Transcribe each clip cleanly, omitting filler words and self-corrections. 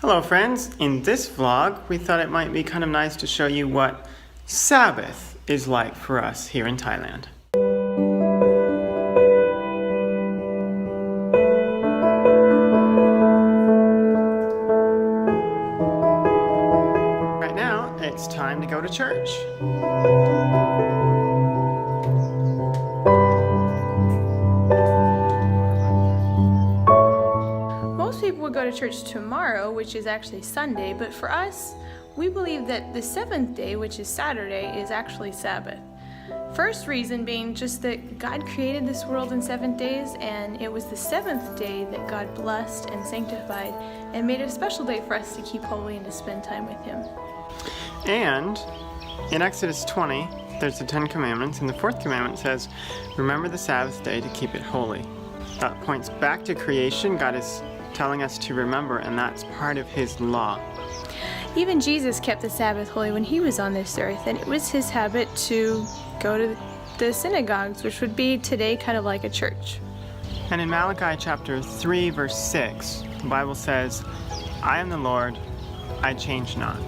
Hello friends, in this vlog we thought it might be kind of nice to show you what Sabbath is like for us here in Thailand. Right now it's time to go to church. We'll go to church tomorrow, which is actually Sunday, but for us, we believe that the seventh day, which is Saturday, is actually Sabbath. First reason being just that God created this world in 7 days, and it was the seventh day that God blessed and sanctified and made it a special day for us to keep holy and to spend time with Him. And in Exodus 20, there's the 10 Commandments, and the 4th commandment says, remember the Sabbath day to keep it holy. That points back to creation. God is telling us to remember, and that's part of His law. Even Jesus kept the Sabbath holy when He was on this earth, and it was His habit to go to the synagogues, which would be today kind of like a church. And in Malachi chapter 3 verse 6, the Bible says, I am the Lord, I change not.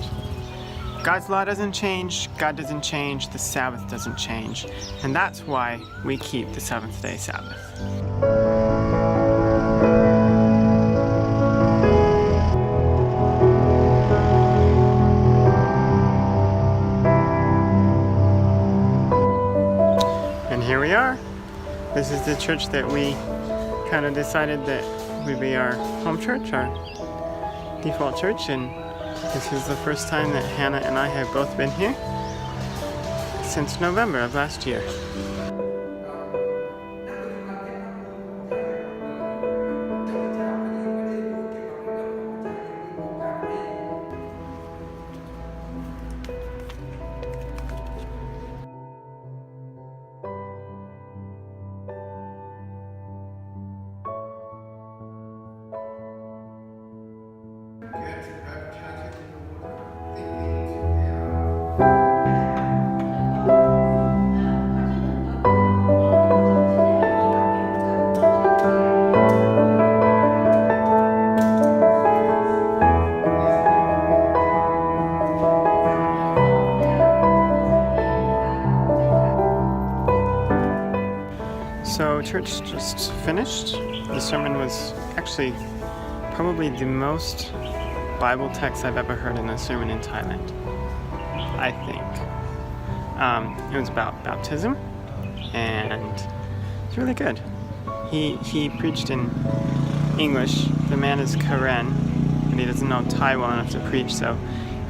God's law doesn't change, God doesn't change, the Sabbath doesn't change, and that's why we keep the seventh day Sabbath. Here we are. This is the church that we kind of decided that would be our home church, our default church, and this is the first time that Hannah and I have both been here since November of last year. So church just finished. The sermon was actually probably the most Bible text I've ever heard in a sermon in Thailand, I think. It was about baptism, and it's really good. He preached in English. The man is Karen, and he doesn't know Thai well enough to preach, so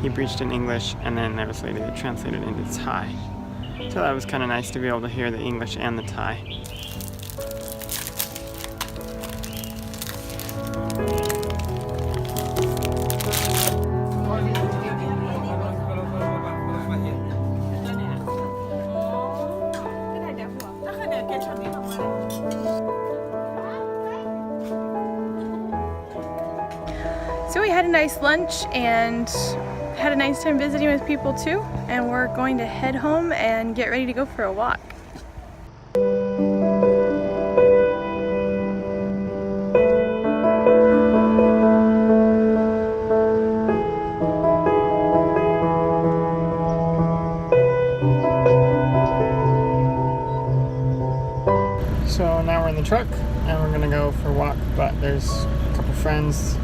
he preached in English, and then that was later translated into Thai. So that was kind of nice to be able to hear the English and the Thai. So we had a nice lunch and had a nice time visiting with people too, and we're going to head home and get ready to go for a walk. So now we're in the truck and we're gonna go for a walk, but there's a couple friends,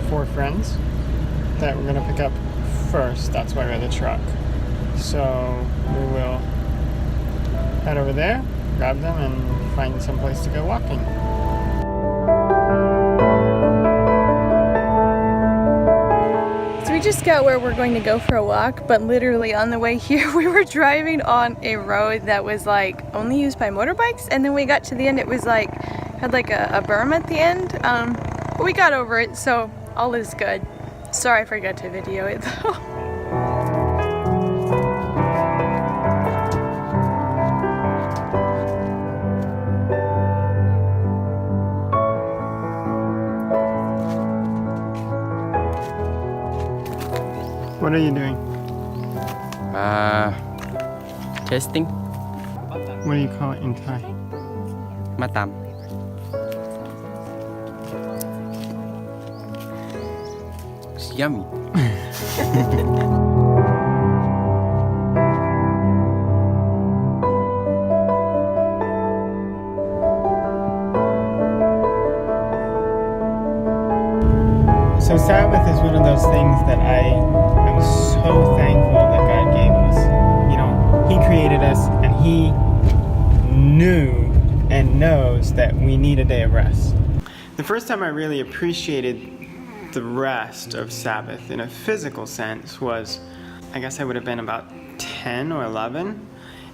4 friends that we're gonna pick up first. That's why we're in the truck. So we will head over there, grab them, and find some place to go walking. So we just got where we're going to go for a walk, but literally on the way here we were driving on a road that was like only used by motorbikes, and then we got to the end, it was like had like a berm at the end, but we got over it, so all is good. Sorry I forgot to video it though. What are you doing? Testing. What do you call it in Thai? Matam. Looks yummy. So Sabbath is one of those things that I am so thankful that God gave us. You know, He created us and He knew and knows that we need a day of rest. The first time I really appreciated the rest of Sabbath in a physical sense was, I guess I would have been about 10 or 11,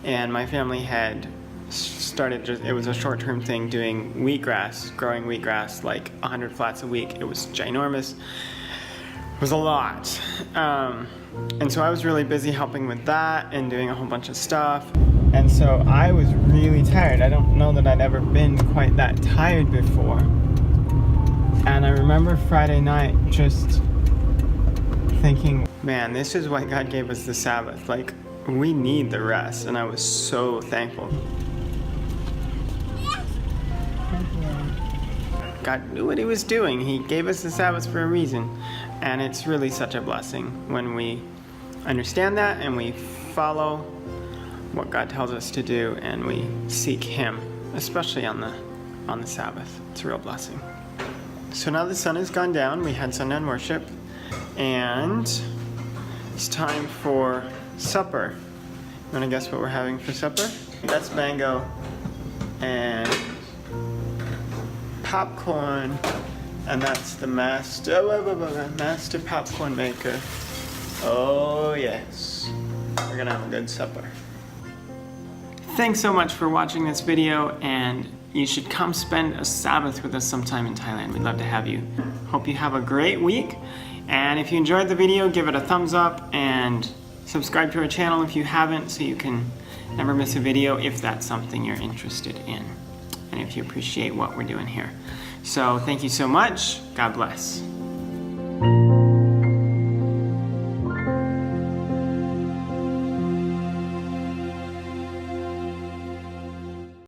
and my family had started, it was a short-term thing, doing wheatgrass, growing wheatgrass, like 100 flats a week. It was ginormous. It was a lot. And so I was really busy helping with that and doing a whole bunch of stuff. And so I was really tired. I don't know that I'd ever been quite that tired before. And I remember Friday night just thinking, man, this is why God gave us the Sabbath. Like, we need the rest. And I was so thankful. God knew what He was doing. He gave us the Sabbath for a reason. And it's really such a blessing when we understand that and we follow what God tells us to do and we seek Him, especially on the Sabbath. It's a real blessing. So now the sun has gone down. We had sundown worship, and it's time for supper. You want to guess what we're having for supper? That's mango and popcorn, and that's the master popcorn maker. Oh yes, we're gonna have a good supper. Thanks so much for watching this video, and you should come spend a Sabbath with us sometime in Thailand. We'd love to have you. Hope you have a great week, and if you enjoyed the video, give it a thumbs up and subscribe to our channel if you haven't, so you can never miss a video if that's something you're interested in and if you appreciate what we're doing here. So thank you so much. God bless.